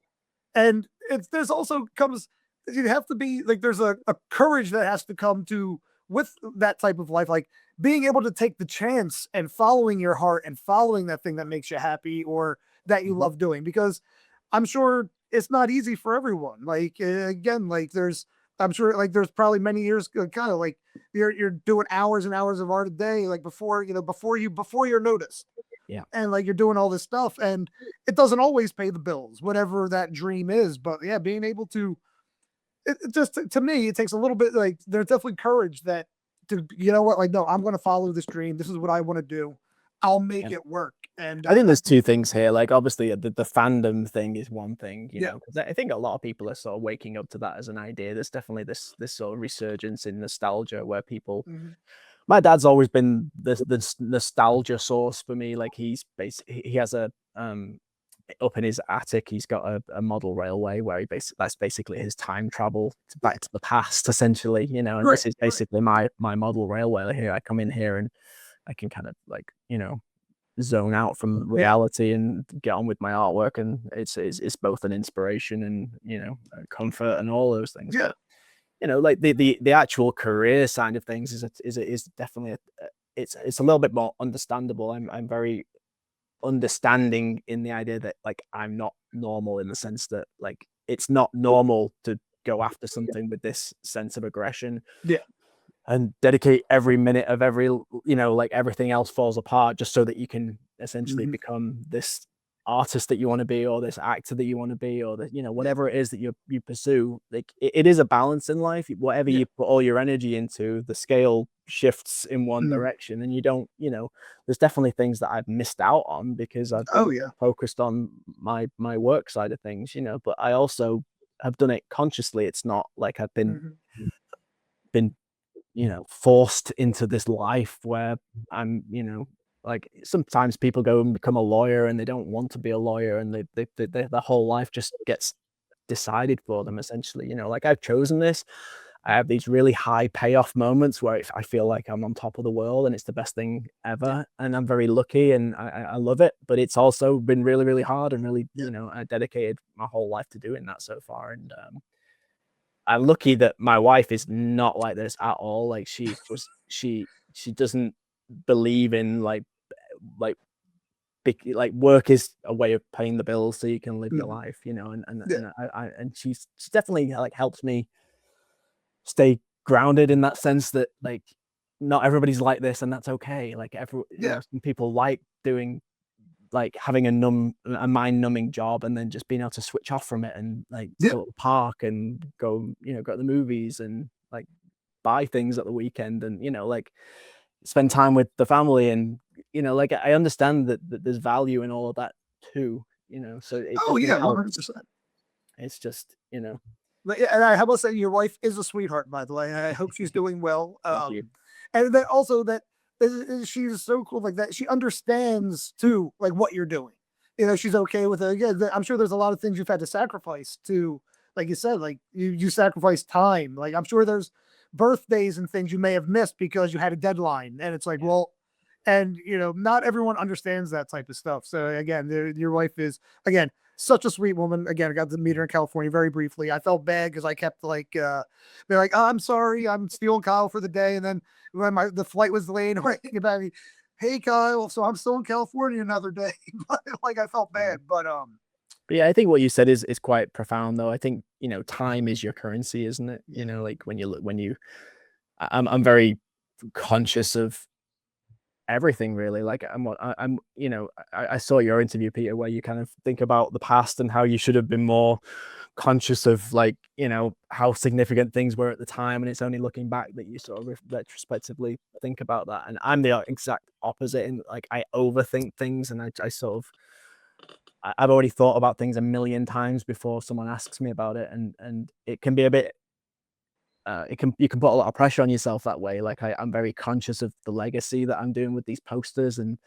And there's also comes, you have to be like, there's a courage that has to come to with that type of life, like being able to take the chance and following your heart and following that thing that makes you happy or that you love doing, because I'm sure it's not easy for everyone. Like, again, like I'm sure like there's probably many years kind of like you're doing hours and hours of art a day, like before you're noticed. Yeah. And like you're doing all this stuff, and it doesn't always pay the bills, whatever that dream is. But yeah, being able to, it just, to me, it takes a little bit, like there's definitely courage that to, like, no, I'm going to follow this dream. This is what I want to do. I'll make it work. And I think there's two things here. Like, obviously the fandom thing is one thing, because I think a lot of people are sort of waking up to that as an idea. There's definitely this sort of resurgence in nostalgia where people, my dad's always been the nostalgia source for me. Like he has a up in his attic, he's got a model railway where that's basically his time travel back to the past, essentially, and this is basically my model railway here. I come in here and I can kind of like, zone out from reality and get on with my artwork, and it's both an inspiration and a comfort and all those things. Yeah. But, like the actual career side of things is definitely it's a little bit more understandable. I'm very understanding in the idea that like I'm not normal, in the sense that like it's not normal to go after something with this sense of aggression. Yeah. And dedicate every minute of every, like everything else falls apart just so that you can essentially become this artist that you want to be, or this actor that you want to be, or that, whatever it is that you pursue. Like it is a balance in life. Whatever you put all your energy into, the scale shifts in one direction, and you don't, there's definitely things that I've missed out on because I've focused on my work side of things, but I also have done it consciously. It's not like I've been forced into this life where I'm, like sometimes people go and become a lawyer and they don't want to be a lawyer, and their whole life just gets decided for them, essentially. Like I've chosen this. I have these really high payoff moments where I feel like I'm on top of the world and it's the best thing ever, and I'm very lucky and I love it. But it's also been really, really hard, and really, I dedicated my whole life to doing that so far. And I'm lucky that my wife is not like this at all. Like she doesn't believe in like like work is a way of paying the bills so you can live your Mhm. life, you know, Yeah. and she's definitely like helps me stay grounded in that sense that like not everybody's like this and that's okay. Like Yeah. some people like doing like having a mind numbing job and then just being able to switch off from it and like Yeah. go to the park and go to the movies and like buy things at the weekend and like spend time with the family and like I understand that there's value in all of that too, so it Oh definitely yeah, helps. 100%. It's just But yeah, and I must say, your wife is a sweetheart, by the way. And I hope she's doing well. thank you. And then also that she's so cool, like that. She understands too, like what you're doing. She's okay with it. Again, I'm sure there's a lot of things you've had to sacrifice to, like you said, like you sacrifice time. Like I'm sure there's birthdays and things you may have missed because you had a deadline, and it's like, Yeah. well, and not everyone understands that type of stuff. So again, your wife is again such a sweet woman. Again, I got to meet her in California very briefly. I felt bad because I kept like they're like, oh, I'm sorry, I'm stealing Kyle for the day. And then when the flight was delayed, writing about me, hey Kyle, so I'm still in California another day. But like I felt bad. But But yeah, I think what you said is quite profound though. I think, time is your currency, isn't it? Like I'm very conscious of everything really. Like I saw your interview, Peter, where you kind of think about the past and how you should have been more conscious of like, how significant things were at the time. And it's only looking back that you sort of retrospectively think about that. And I'm the exact opposite. And like, I overthink things and I sort of, I've already thought about things a million times before someone asks me about it. And it can be a bit, you can put a lot of pressure on yourself that way. Like I'm very conscious of the legacy that I'm doing with these posters. And,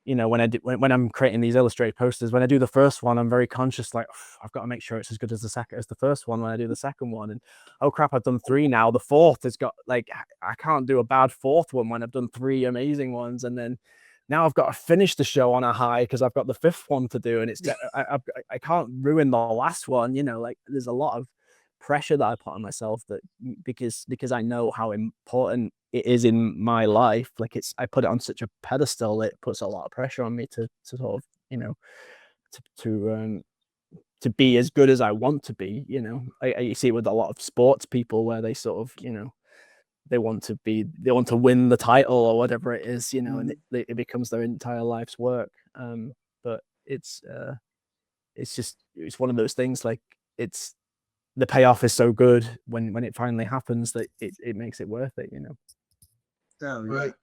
when I'm creating these illustrated posters, when I do the first one, I'm very conscious, like I've got to make sure it's as good as the first one when I do the second one. And oh crap, I've done 3 now. The fourth has got like, I can't do a bad fourth one when I've done 3 amazing ones. And then now I've got to finish the show on a high because I've got the 5th one to do. And it's, I can't ruin the last one, like there's a lot of pressure that I put on myself that because I know how important it is in my life. Like I put it on such a pedestal, it puts a lot of pressure on me to sort of, to be as good as I want to be. I see it with a lot of sports people where they sort of, they want to win the title or whatever it is, and it becomes their entire life's work. But it's one of those things, like the payoff is so good when it finally happens that it makes it worth it, oh, Right.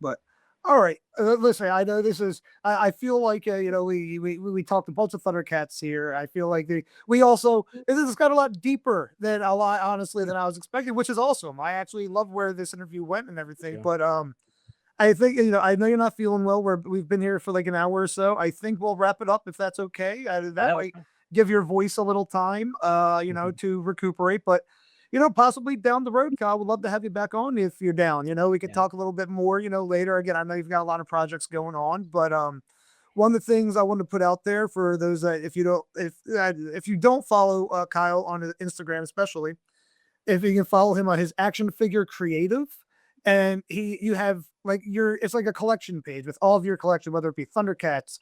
But all right, listen. I know this is. I feel like we talked a bunch of Thundercats here. I feel like we also this has got a lot deeper than a lot honestly than I was expecting, which is awesome. I actually love where this interview went and everything. Yeah. But I think I know you're not feeling well. We've been here for like an hour or so. I think we'll wrap it up if that's okay. That way, give your voice a little time, to recuperate. But possibly down the road, Kyle, would love to have you back on if you're down. We could talk a little bit more, later. Again, I know you've got a lot of projects going on, but one of the things I want to put out there for those if you don't follow Kyle on Instagram, especially if you can follow him on his action figure creative, and you have like it's like a collection page with all of your collection, whether it be Thundercats,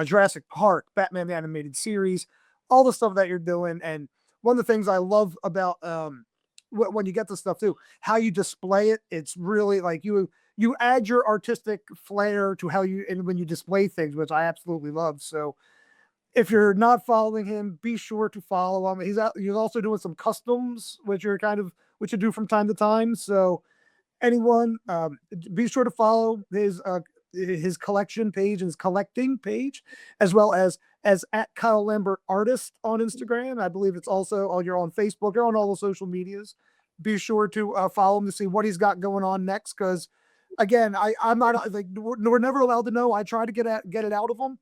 Jurassic Park, Batman the Animated Series, all the stuff that you're doing. And one of the things I love about when you get this stuff too, how you display it, it's really like you add your artistic flair to how and when you display things, which I absolutely love. So if you're not following him, be sure to follow him. He's also doing some customs, which you do from time to time. So anyone, be sure to follow his collection page and his collecting page, as well as at Kyle Lambert Artist on Instagram. I believe it's also you're on Facebook, you're on all the social medias. Be sure to follow him to see what he's got going on next. Because again, I'm not like we're never allowed to know. I try to get it out of him.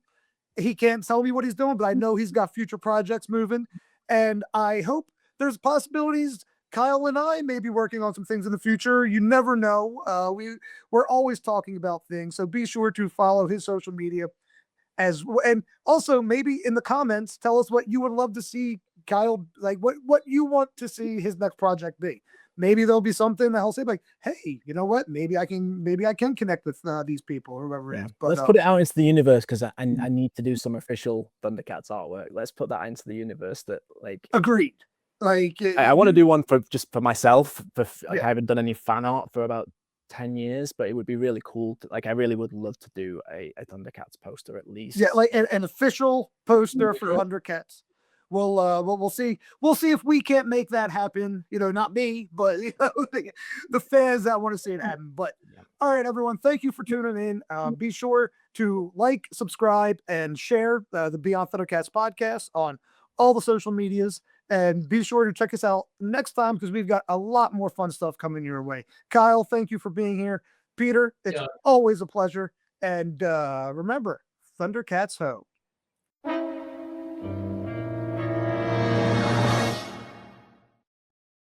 He can't tell me what he's doing, but I know he's got future projects moving, and I hope there's possibilities. Kyle and I may be working on some things in the future. You never know. We're always talking about things, so be sure to follow his social media and also maybe in the comments tell us what you would love to see Kyle, like what you want to see his next project be. maybe there'll be something that I'll say like, hey, you know what? Maybe I can connect with these people or whoever it is. But let's put it out into the universe, because I need to do some official Thundercats artwork. Let's put that into the universe. That like agreed. Like I want to do one for myself. I Yeah. haven't done any fan art for about 10 years, but it would be really cool. Like I really would love to do a Thundercats poster at least. Yeah, like an official poster for Thundercats. We'll see. We'll see if we can't make that happen. You know, not me, but you know, the fans that want to see it happen. But all right, everyone, thank you for tuning in. Be sure to like, subscribe, and share the Beyond Thundercats podcast on all the social medias. And be sure to check us out next time, because we've got a lot more fun stuff coming your way. Kyle, thank you for being here. Peter, it's always a pleasure. And remember, Thundercats ho.